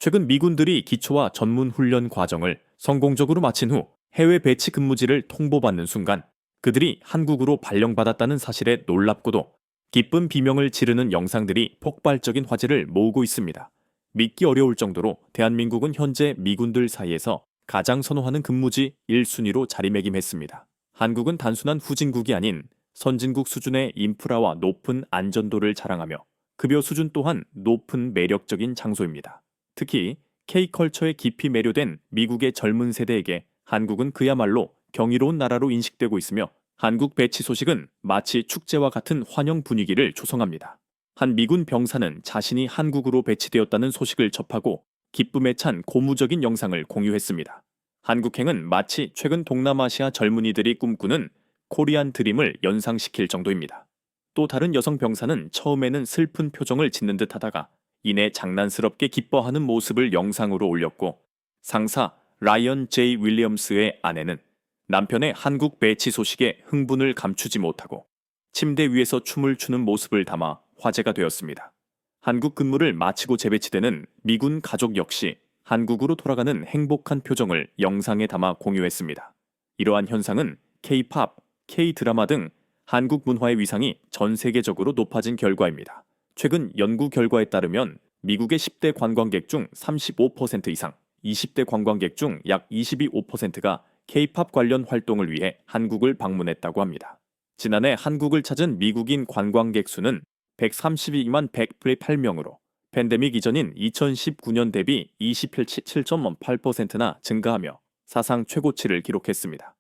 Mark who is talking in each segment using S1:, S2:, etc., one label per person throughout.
S1: 최근 미군들이 기초와 전문 훈련 과정을 성공적으로 마친 후 해외 배치 근무지를 통보받는 순간 그들이 한국으로 발령받았다는 사실에 놀랍고도 기쁜 비명을 지르는 영상들이 폭발적인 화제를 모으고 있습니다. 믿기 어려울 정도로 대한민국은 현재 미군들 사이에서 가장 선호하는 근무지 1순위로 자리매김했습니다. 한국은 단순한 후진국이 아닌 선진국 수준의 인프라와 높은 안전도를 자랑하며 급여 수준 또한 높은 매력적인 장소입니다. 특히 K컬처에 깊이 매료된 미국의 젊은 세대에게 한국은 그야말로 경이로운 나라로 인식되고 있으며 한국 배치 소식은 마치 축제와 같은 환영 분위기를 조성합니다. 한 미군 병사는 자신이 한국으로 배치되었다는 소식을 접하고 기쁨에 찬 고무적인 영상을 공유했습니다. 한국행은 마치 최근 동남아시아 젊은이들이 꿈꾸는 코리안 드림을 연상시킬 정도입니다. 또 다른 여성 병사는 처음에는 슬픈 표정을 짓는 듯 하다가 이내 장난스럽게 기뻐하는 모습을 영상으로 올렸고 상사 라이언 제이 윌리엄스의 아내는 남편의 한국 배치 소식에 흥분을 감추지 못하고 침대 위에서 춤을 추는 모습을 담아 화제가 되었습니다. 한국 근무를 마치고 재배치되는 미군 가족 역시 한국으로 돌아가는 행복한 표정을 영상에 담아 공유했습니다. 이러한 현상은 K-팝, K-드라마 등 한국 문화의 위상이 전 세계적으로 높아진 결과입니다. 최근 연구 결과에 따르면 미국의 10대 관광객 중 35% 이상, 20대 관광객 중 약 25%가 K-팝 관련 활동을 위해 한국을 방문했다고 합니다. 지난해 한국을 찾은 미국인 관광객 수는 132만 108명으로 팬데믹 이전인 2019년 대비 27.8%나 증가하며 사상 최고치를 기록했습니다.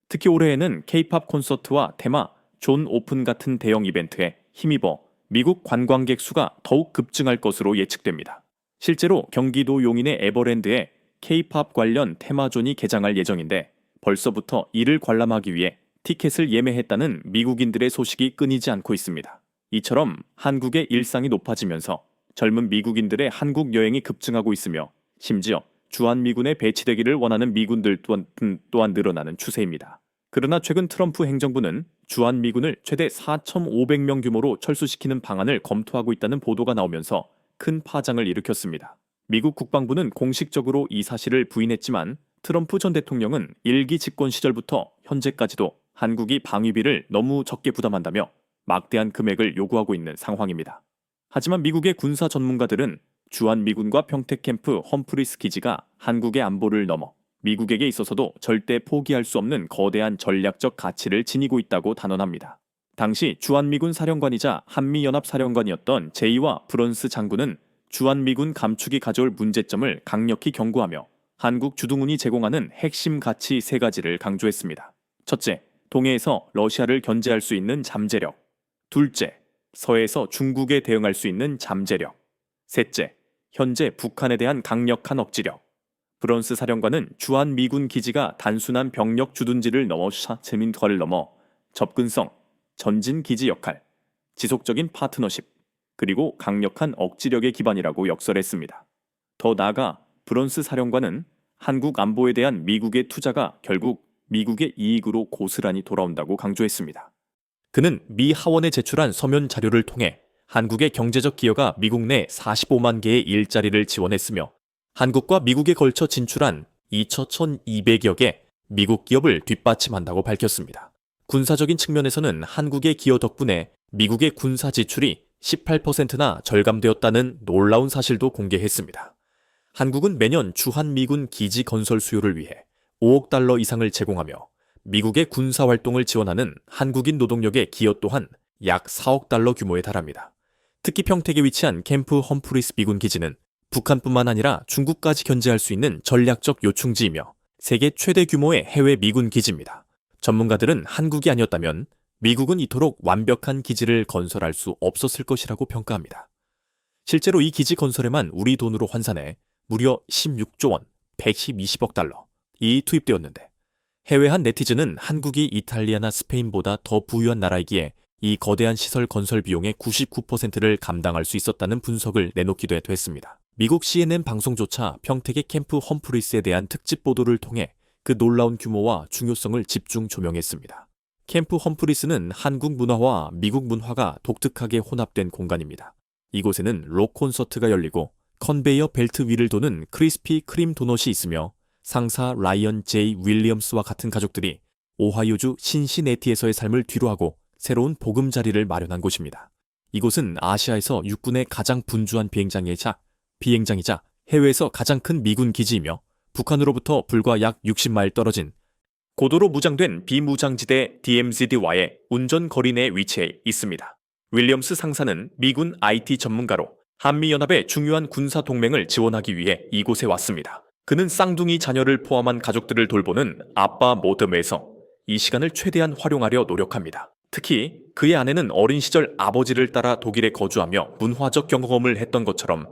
S1: 특히 올해에는 K-팝 콘서트와 테마, 존 오픈 같은 대형 이벤트에 힘입어 미국 관광객 수가 더욱 급증할 것으로 예측됩니다. 실제로 경기도 용인의 에버랜드에 K-팝 관련 테마존이 개장할 예정인데 벌써부터 이를 관람하기 위해 티켓을 예매했다는 미국인들의 소식이 끊이지 않고 있습니다. 이처럼 한국의 일상이 높아지면서 젊은 미국인들의 한국 여행이 급증하고 있으며 심지어 주한미군에 배치되기를 원하는 미군들 또한 늘어나는 추세입니다. 그러나 최근 트럼프 행정부는 주한미군을 최대 4,500명 규모로 철수시키는 방안을 검토하고 있다는 보도가 나오면서 큰 파장을 일으켰습니다. 미국 국방부는 공식적으로 이 사실을 부인했지만 트럼프 전 대통령은 일기 집권 시절부터 현재까지도 한국이 방위비를 너무 적게 부담한다며 막대한 금액을 요구하고 있는 상황입니다. 하지만 미국의 군사 전문가들은 주한미군과 평택캠프 험프리스 기지가 한국의 안보를 넘어 미국에게 있어서도 절대 포기할 수 없는 거대한 전략적 가치를 지니고 있다고 단언합니다. 당시 주한미군 사령관이자 한미연합사령관이었던 제이와 브런스 장군은 주한미군 감축이 가져올 문제점을 강력히 경고하며 한국 주둔군이 제공하는 핵심 가치 3가지를 강조했습니다. 첫째, 동해에서 러시아를 견제할 수 있는 잠재력. 둘째, 서해에서 중국에 대응할 수 있는 잠재력. 셋째, 현재 북한에 대한 강력한 억지력. 브런스 사령관은 주한미군 기지가 단순한 병력 주둔지를 넘어 재민투하를 넘어 접근성, 전진기지 역할, 지속적인 파트너십, 그리고 강력한 억지력의 기반이라고 역설했습니다. 더 나아가 브런스 사령관은 한국 안보에 대한 미국의 투자가 결국 미국의 이익으로 고스란히 돌아온다고 강조했습니다. 그는 미 하원에 제출한 서면 자료를 통해 한국의 경제적 기여가 미국 내 45만 개의 일자리를 지원했으며 한국과 미국에 걸쳐 진출한 2,200여 개 미국 기업을 뒷받침한다고 밝혔습니다. 군사적인 측면에서는 한국의 기여 덕분에 미국의 군사 지출이 18%나 절감되었다는 놀라운 사실도 공개했습니다. 한국은 매년 주한미군 기지 건설 수요를 위해 5억 달러 이상을 제공하며 미국의 군사 활동을 지원하는 한국인 노동력의 기여 또한 약 4억 달러 규모에 달합니다. 특히 평택에 위치한 캠프 험프리스 미군 기지는 북한뿐만 아니라 중국까지 견제할 수 있는 전략적 요충지이며 세계 최대 규모의 해외 미군 기지입니다. 전문가들은 한국이 아니었다면 미국은 이토록 완벽한 기지를 건설할 수 없었을 것이라고 평가합니다. 실제로 이 기지 건설에만 우리 돈으로 환산해 무려 16조 원, 120억 달러이 투입되었는데 해외 한 네티즌은 한국이 이탈리아나 스페인보다 더 부유한 나라이기에 이 거대한 시설 건설 비용의 99%를 감당할 수 있었다는 분석을 내놓기도 했습니다. 미국 CNN 방송조차 평택의 캠프 험프리스에 대한 특집 보도를 통해 그 놀라운 규모와 중요성을 집중 조명했습니다. 캠프 험프리스는 한국 문화와 미국 문화가 독특하게 혼합된 공간입니다. 이곳에는 록 콘서트가 열리고 컨베이어 벨트 위를 도는 크리스피 크림 도넛이 있으며 상사 라이언 제이 윌리엄스와 같은 가족들이 오하이오주 신시내티에서의 삶을 뒤로하고 새로운 보금자리를 마련한 곳입니다. 이곳은 아시아에서 육군의 가장 분주한 비행장이자 해외에서 가장 큰 미군 기지이며 북한으로부터 불과 약 60마일 떨어진 고도로 무장된 비무장지대 DMZD와의 운전 거리 내 위치해 있습니다. 윌리엄스 상사는 미군 IT 전문가로 한미연합의 중요한 군사 동맹을 지원하기 위해 이곳에 왔습니다. 그는 쌍둥이 자녀를 포함한 가족들을 돌보는 아빠 모듬에서 이 시간을 최대한 활용하려 노력합니다. 특히 그의 아내는 어린 시절 아버지를 따라 독일에 거주하며 문화적 경험을 했던 것처럼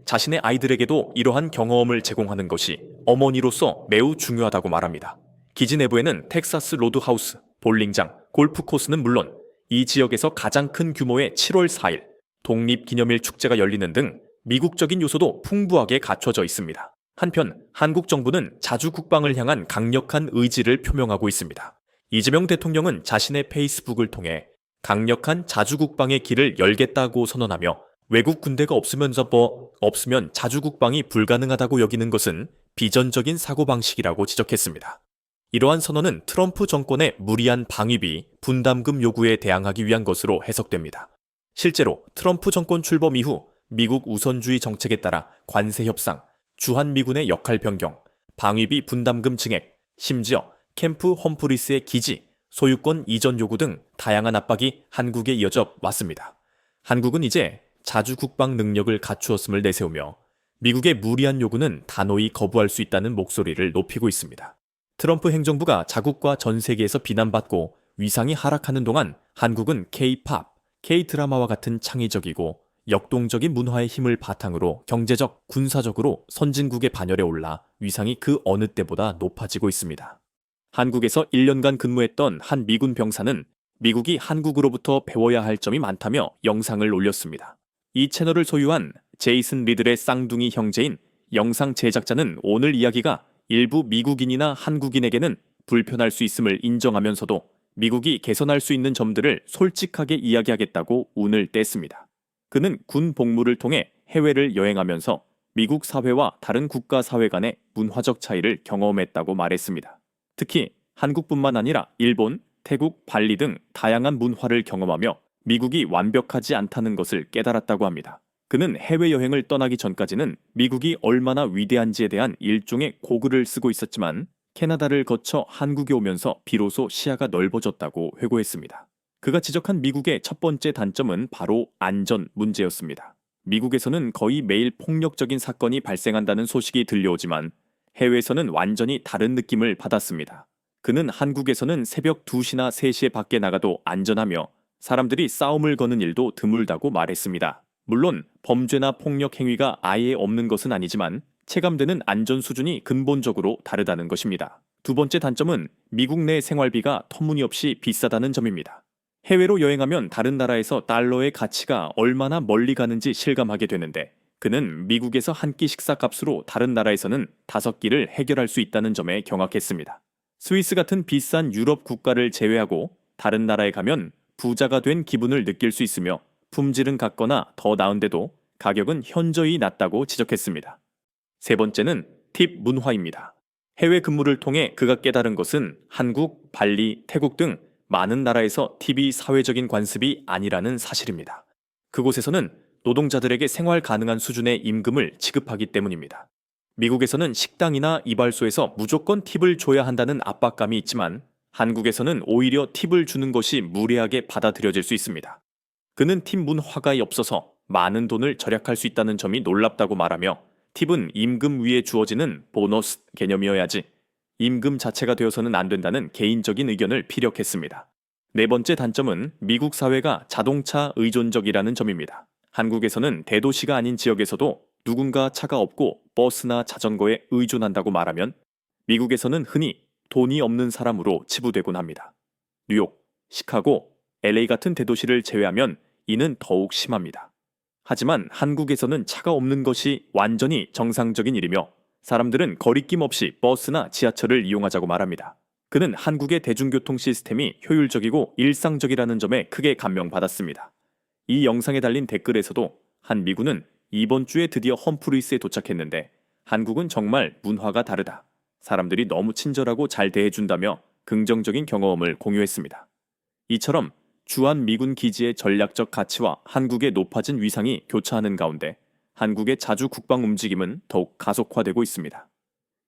S1: 자신의 아이들에게도 이러한 경험을 제공하는 것이 어머니로서 매우 중요하다고 말합니다. 기지 내부에는 텍사스 로드하우스, 볼링장, 골프 코스는 물론 이 지역에서 가장 큰 규모의 7월 4일 독립기념일 축제가 열리는 등 미국적인 요소도 풍부하게 갖춰져 있습니다. 한편 한국 정부는 자주 국방을 향한 강력한 의지를 표명하고 있습니다. 이재명 대통령은 자신의 페이스북을 통해 강력한 자주 국방의 길을 열겠다고 선언하며 외국 군대가 없으면 자주 국방이 불가능하다고 여기는 것은 비전적인 사고방식이라고 지적했습니다. 이러한 선언은 트럼프 정권의 무리한 방위비 분담금 요구에 대항하기 위한 것으로 해석됩니다. 실제로 트럼프 정권 출범 이후 미국 우선주의 정책에 따라 관세 협상, 주한미군의 역할 변경, 방위비 분담금 증액, 심지어 캠프 험프리스의 기지, 소유권 이전 요구 등 다양한 압박이 한국에 이어져 왔습니다. 한국은 이제 자주 국방 능력을 갖추었음을 내세우며 미국의 무리한 요구는 단호히 거부할 수 있다는 목소리를 높이고 있습니다. 트럼프 행정부가 자국과 전 세계에서 비난받고 위상이 하락하는 동안 한국은 K-팝, K-드라마와 같은 창의적이고 역동적인 문화의 힘을 바탕으로 경제적, 군사적으로 선진국의 반열에 올라 위상이 그 어느 때보다 높아지고 있습니다. 한국에서 1년간 근무했던 한 미군 병사는 미국이 한국으로부터 배워야 할 점이 많다며 영상을 올렸습니다. 이 채널을 소유한 제이슨 리들의 쌍둥이 형제인 영상 제작자는 오늘 이야기가 일부 미국인이나 한국인에게는 불편할 수 있음을 인정하면서도 미국이 개선할 수 있는 점들을 솔직하게 이야기하겠다고 운을 뗐습니다. 그는 군 복무를 통해 해외를 여행하면서 미국 사회와 다른 국가 사회 간의 문화적 차이를 경험했다고 말했습니다. 특히 한국뿐만 아니라 일본, 태국, 발리 등 다양한 문화를 경험하며 미국이 완벽하지 않다는 것을 깨달았다고 합니다. 그는 해외여행을 떠나기 전까지는 미국이 얼마나 위대한지에 대한 일종의 고글을 쓰고 있었지만 캐나다를 거쳐 한국에 오면서 비로소 시야가 넓어졌다고 회고했습니다. 그가 지적한 미국의 첫 번째 단점은 바로 안전 문제였습니다. 미국에서는 거의 매일 폭력적인 사건이 발생한다는 소식이 들려오지만 해외에서는 완전히 다른 느낌을 받았습니다. 그는 한국에서는 새벽 2시나 3시에 밖에 나가도 안전하며 사람들이 싸움을 거는 일도 드물다고 말했습니다. 물론 범죄나 폭력 행위가 아예 없는 것은 아니지만 체감되는 안전 수준이 근본적으로 다르다는 것입니다. 두 번째 단점은 미국 내 생활비가 터무니없이 비싸다는 점입니다. 해외로 여행하면 다른 나라에서 달러의 가치가 얼마나 멀리 가는지 실감하게 되는데 그는 미국에서 한 끼 식사 값으로 다른 나라에서는 5끼를 해결할 수 있다는 점에 경악했습니다. 스위스 같은 비싼 유럽 국가를 제외하고 다른 나라에 가면 부자가 된 기분을 느낄 수 있으며 품질은 같거나 더 나은데도 가격은 현저히 낮다고 지적했습니다. 세 번째는 팁 문화입니다. 해외 근무를 통해 그가 깨달은 것은 한국, 발리, 태국 등 많은 나라에서 팁이 사회적인 관습이 아니라는 사실입니다. 그곳에서는 노동자들에게 생활 가능한 수준의 임금을 지급하기 때문입니다. 미국에서는 식당이나 이발소에서 무조건 팁을 줘야 한다는 압박감이 있지만 한국에서는 오히려 팁을 주는 것이 무례하게 받아들여질 수 있습니다. 그는 팁 문화가 없어서 많은 돈을 절약할 수 있다는 점이 놀랍다고 말하며 팁은 임금 위에 주어지는 보너스 개념이어야지 임금 자체가 되어서는 안 된다는 개인적인 의견을 피력했습니다. 네 번째 단점은 미국 사회가 자동차 의존적이라는 점입니다. 한국에서는 대도시가 아닌 지역에서도 누군가 차가 없고 버스나 자전거에 의존한다고 말하면 미국에서는 흔히 돈이 없는 사람으로 치부되곤 합니다. 뉴욕, 시카고, LA 같은 대도시를 제외하면 이는 더욱 심합니다. 하지만 한국에서는 차가 없는 것이 완전히 정상적인 일이며 사람들은 거리낌 없이 버스나 지하철을 이용하자고 말합니다. 그는 한국의 대중교통 시스템이 효율적이고 일상적이라는 점에 크게 감명받았습니다. 이 영상에 달린 댓글에서도 한 미군은 이번 주에 드디어 험프리스에 도착했는데 한국은 정말 문화가 다르다. 사람들이 너무 친절하고 잘 대해준다며 긍정적인 경험을 공유했습니다. 이처럼 주한 미군 기지의 전략적 가치와 한국의 높아진 위상이 교차하는 가운데 한국의 자주 국방 움직임은 더욱 가속화되고 있습니다.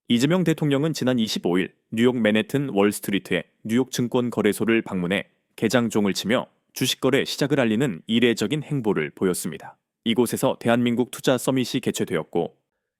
S1: 이재명 대통령은 지난 25일 뉴욕 맨해튼 월스트리트의 뉴욕 증권거래소를 방문해 개장종을 치며 주식거래 시작을 알리는 이례적인 행보를 보였습니다. 이곳에서 대한민국 투자 서밋이 개최되었고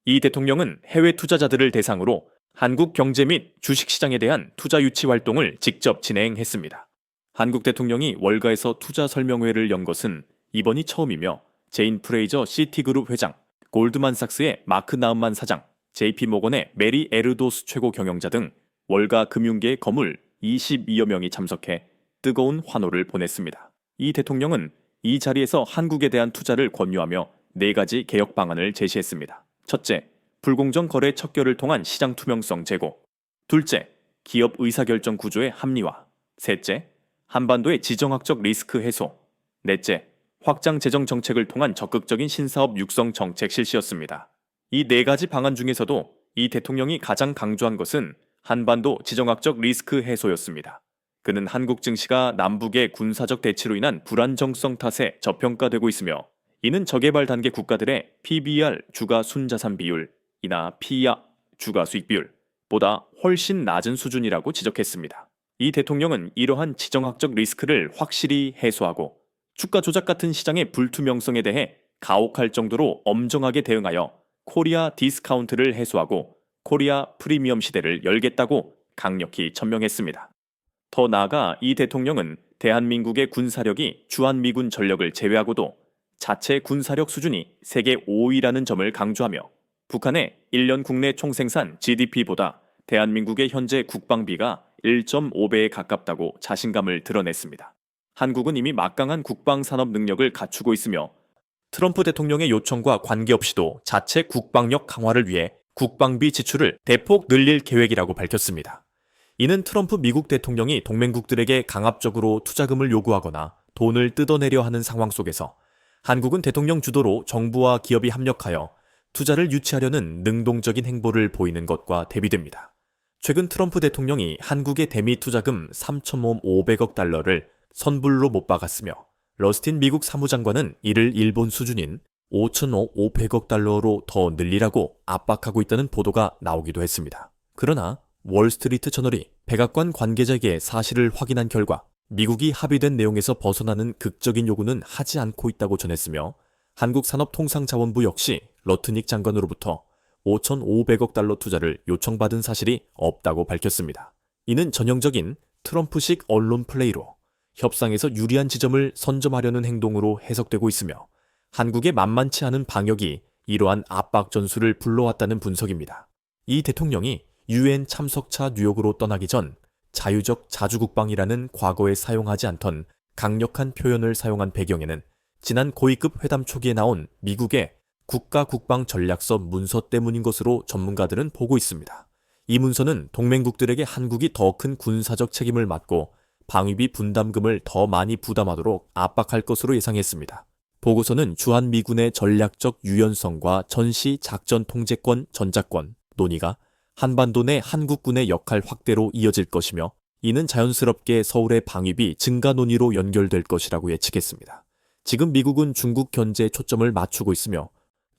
S1: 이 대통령은 해외 투자자들을 대상으로 한국 경제 및 주식시장에 대한 투자 유치 활동을 직접 진행했습니다. 한국 대통령이 월가에서 투자 설명회를 연 것은 이번이 처음이며 제인 프레이저 시티그룹 회장, 골드만삭스의 마크 나움만 사장, JP모건의 메리 에르도스 최고 경영자 등 월가 금융계의 거물 22여 명이 참석해 뜨거운 환호를 보냈습니다. 이 대통령은 이 자리에서 한국에 대한 투자를 권유하며 4가지 개혁 방안을 제시했습니다. 첫째, 불공정 거래 척결을 통한 시장 투명성 제고. 둘째, 기업 의사결정 구조의 합리화. 셋째, 한반도의 지정학적 리스크 해소. 넷째, 확장 재정 정책을 통한 적극적인 신사업 육성 정책 실시였습니다. 이 4가지 방안 중에서도 이 대통령이 가장 강조한 것은 한반도 지정학적 리스크 해소였습니다. 그는 한국 증시가 남북의 군사적 대치로 인한 불안정성 탓에 저평가되고 있으며 이는 저개발 단계 국가들의 PBR 주가 순자산 비율이나 PER 주가 수익 비율보다 훨씬 낮은 수준이라고 지적했습니다. 이 대통령은 이러한 지정학적 리스크를 확실히 해소하고 주가 조작 같은 시장의 불투명성에 대해 가혹할 정도로 엄정하게 대응하여 코리아 디스카운트를 해소하고 코리아 프리미엄 시대를 열겠다고 강력히 천명했습니다. 더 나아가 이 대통령은 대한민국의 군사력이 주한미군 전력을 제외하고도 자체 군사력 수준이 세계 5위라는 점을 강조하며 북한의 1년 국내 총생산 GDP보다 대한민국의 현재 국방비가 1.5배에 가깝다고 자신감을 드러냈습니다. 한국은 이미 막강한 국방산업 능력을 갖추고 있으며 트럼프 대통령의 요청과 관계없이도 자체 국방력 강화를 위해 국방비 지출을 대폭 늘릴 계획이라고 밝혔습니다. 이는 트럼프 미국 대통령이 동맹국들에게 강압적으로 투자금을 요구하거나 돈을 뜯어내려 하는 상황 속에서 한국은 대통령 주도로 정부와 기업이 합력하여 투자를 유치하려는 능동적인 행보를 보이는 것과 대비됩니다. 최근 트럼프 대통령이 한국의 대미 투자금 3,500억 달러를 선불로 못 박았으며 러스틴 미국 사무장관은 이를 일본 수준인 5,500억 달러로 더 늘리라고 압박하고 있다는 보도가 나오기도 했습니다. 그러나 월스트리트 저널이 백악관 관계자에게 사실을 확인한 결과 미국이 합의된 내용에서 벗어나는 극적인 요구는 하지 않고 있다고 전했으며 한국산업통상자원부 역시 러트닉 장관으로부터 5,500억 달러 투자를 요청받은 사실이 없다고 밝혔습니다. 이는 전형적인 트럼프식 언론 플레이로 협상에서 유리한 지점을 선점하려는 행동으로 해석되고 있으며 한국의 만만치 않은 방역이 이러한 압박 전술을 불러왔다는 분석입니다. 이 대통령이 UN 참석차 뉴욕으로 떠나기 전 자유적 자주국방이라는 과거에 사용하지 않던 강력한 표현을 사용한 배경에는 지난 고위급 회담 초기에 나온 미국의 국가국방전략서 문서 때문인 것으로 전문가들은 보고 있습니다. 이 문서는 동맹국들에게 한국이 더 큰 군사적 책임을 맡고 방위비 분담금을 더 많이 부담하도록 압박할 것으로 예상했습니다. 보고서는 주한미군의 전략적 유연성과 전시 작전 통제권, 전작권, 논의가 한반도 내 한국군의 역할 확대로 이어질 것이며 이는 자연스럽게 서울의 방위비 증가 논의로 연결될 것이라고 예측했습니다. 지금 미국은 중국 견제에 초점을 맞추고 있으며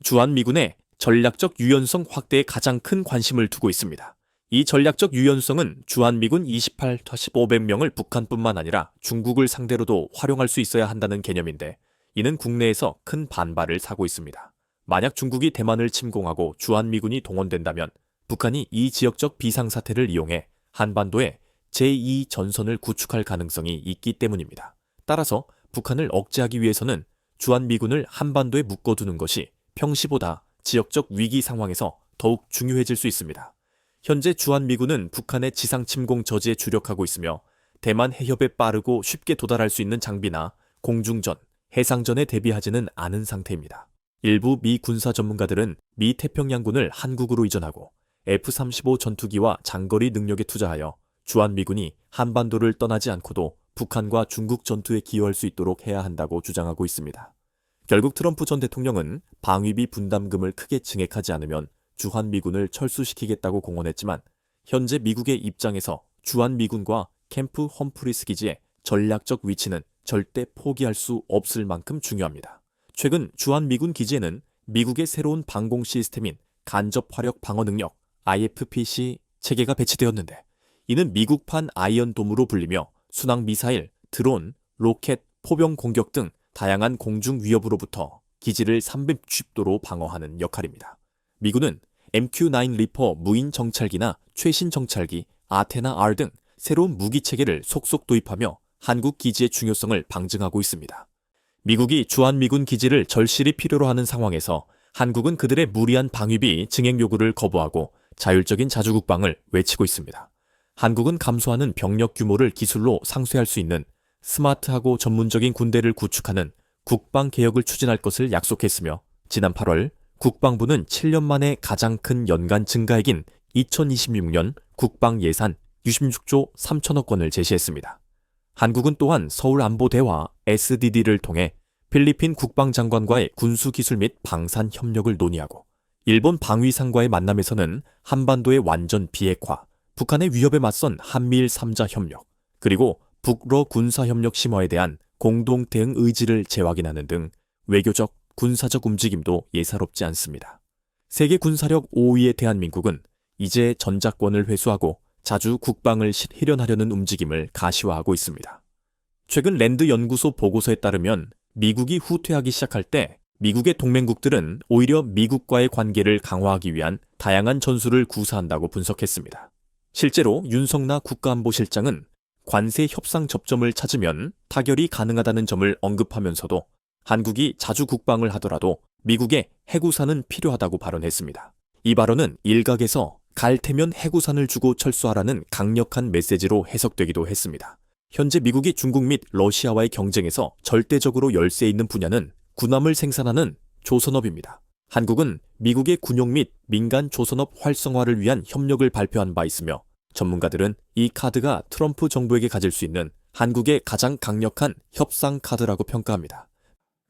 S1: 주한미군의 전략적 유연성 확대에 가장 큰 관심을 두고 있습니다. 이 전략적 유연성은 주한미군 28-500명을 북한뿐만 아니라 중국을 상대로도 활용할 수 있어야 한다는 개념인데 이는 국내에서 큰 반발을 사고 있습니다. 만약 중국이 대만을 침공하고 주한미군이 동원된다면 북한이 이 지역적 비상사태를 이용해 한반도에 제2전선을 구축할 가능성이 있기 때문입니다. 따라서 북한을 억제하기 위해서는 주한미군을 한반도에 묶어두는 것이 평시보다 지역적 위기 상황에서 더욱 중요해질 수 있습니다. 현재 주한미군은 북한의 지상침공 저지에 주력하고 있으며 대만 해협에 빠르고 쉽게 도달할 수 있는 장비나 공중전, 해상전에 대비하지는 않은 상태입니다. 일부 미 군사 전문가들은 미 태평양군을 한국으로 이전하고 F-35 전투기와 장거리 능력에 투자하여 주한미군이 한반도를 떠나지 않고도 북한과 중국 전투에 기여할 수 있도록 해야 한다고 주장하고 있습니다.
S2: 결국 트럼프 전 대통령은 방위비 분담금을 크게 증액하지 않으면 주한미군을 철수시키겠다고 공언했지만 현재 미국의 입장에서 주한미군과 캠프 험프리스 기지의 전략적 위치는 절대 포기할 수 없을 만큼 중요합니다. 최근 주한미군 기지에는 미국의 새로운 방공 시스템인 간접화력 방어 능력 IFPC 체계가 배치되었는데 이는 미국판 아이언돔으로 불리며 순항 미사일, 드론, 로켓, 포병 공격 등 다양한 공중 위협으로부터 기지를 360도로 방어하는 역할입니다. 미군은 MQ-9 리퍼 무인 정찰기나 최신 정찰기, 아테나-R 등 새로운 무기 체계를 속속 도입하며 한국 기지의 중요성을 방증하고 있습니다. 미국이 주한미군 기지를 절실히 필요로 하는 상황에서 한국은 그들의 무리한 방위비 증액 요구를 거부하고 자율적인 자주국방을 외치고 있습니다. 한국은 감소하는 병력 규모를 기술로 상쇄할 수 있는 스마트하고 전문적인 군대를 구축하는 국방개혁을 추진할 것을 약속했으며 지난 8월 국방부는 7년 만에 가장 큰 연간 증가액인 2026년 국방 예산 66조 3천억 원을 제시했습니다. 한국은 또한 서울안보대화 SDD를 통해 필리핀 국방장관과의 군수기술 및 방산 협력을 논의하고 일본 방위상과의 만남에서는 한반도의 완전 비핵화, 북한의 위협에 맞선 한미일 3자 협력, 그리고 북러 군사협력 심화에 대한 공동 대응 의지를 재확인하는 등 외교적, 군사적 움직임도 예사롭지 않습니다. 세계 군사력 5위의 대한민국은 이제 전작권을 회수하고 자주 국방을 실현하려는 움직임을 가시화하고 있습니다. 최근 랜드 연구소 보고서에 따르면 미국이 후퇴하기 시작할 때 미국의 동맹국들은 오히려 미국과의 관계를 강화하기 위한 다양한 전술을 구사한다고 분석했습니다. 실제로 윤석나 국가안보실장은 관세 협상 접점을 찾으면 타결이 가능하다는 점을 언급하면서도 한국이 자주 국방을 하더라도 미국의 해구산은 필요하다고 발언했습니다. 이 발언은 일각에서 갈 테면 해구산을 주고 철수하라는 강력한 메시지로 해석되기도 했습니다. 현재 미국이 중국 및 러시아와의 경쟁에서 절대적으로 열세 있는 분야는 군함을 생산하는 조선업입니다. 한국은 미국의 군용 및 민간 조선업 활성화를 위한 협력을 발표한 바 있으며 전문가들은 이 카드가 트럼프 정부에게 가질 수 있는 한국의 가장 강력한 협상 카드라고 평가합니다.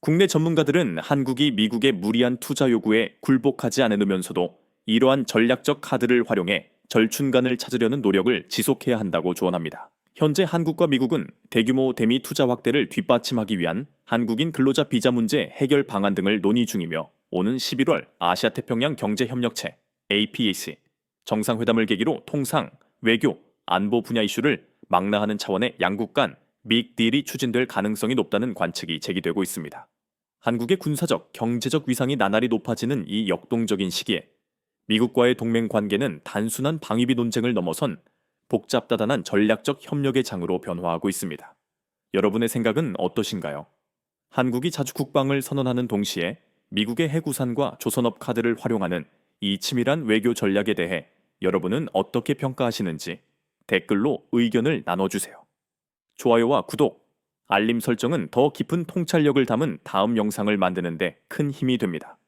S1: 국내 전문가들은 한국이 미국의 무리한 투자 요구에 굴복하지 않으면서도 이러한 전략적 카드를 활용해 절충간을 찾으려는 노력을 지속해야 한다고 조언합니다. 현재 한국과 미국은 대규모 대미 투자 확대를 뒷받침하기 위한 한국인 근로자 비자 문제 해결 방안 등을 논의 중이며 오는 11월 아시아태평양 경제협력체 APEC 정상회담을 계기로 통상, 외교, 안보 분야 이슈를 망라하는 차원의 양국 간 빅딜이 추진될 가능성이 높다는 관측이 제기되고 있습니다. 한국의 군사적, 경제적 위상이 나날이 높아지는 이 역동적인 시기에 미국과의 동맹 관계는 단순한 방위비 논쟁을 넘어선 복잡다단한 전략적 협력의 장으로 변화하고 있습니다. 여러분의 생각은 어떠신가요? 한국이 자주 국방을 선언하는 동시에 미국의 해구산과 조선업 카드를 활용하는 이 치밀한 외교 전략에 대해 여러분은 어떻게 평가하시는지 댓글로 의견을 나눠주세요. 좋아요와 구독, 알림 설정은 더 깊은 통찰력을 담은 다음 영상을 만드는 데 큰 힘이 됩니다.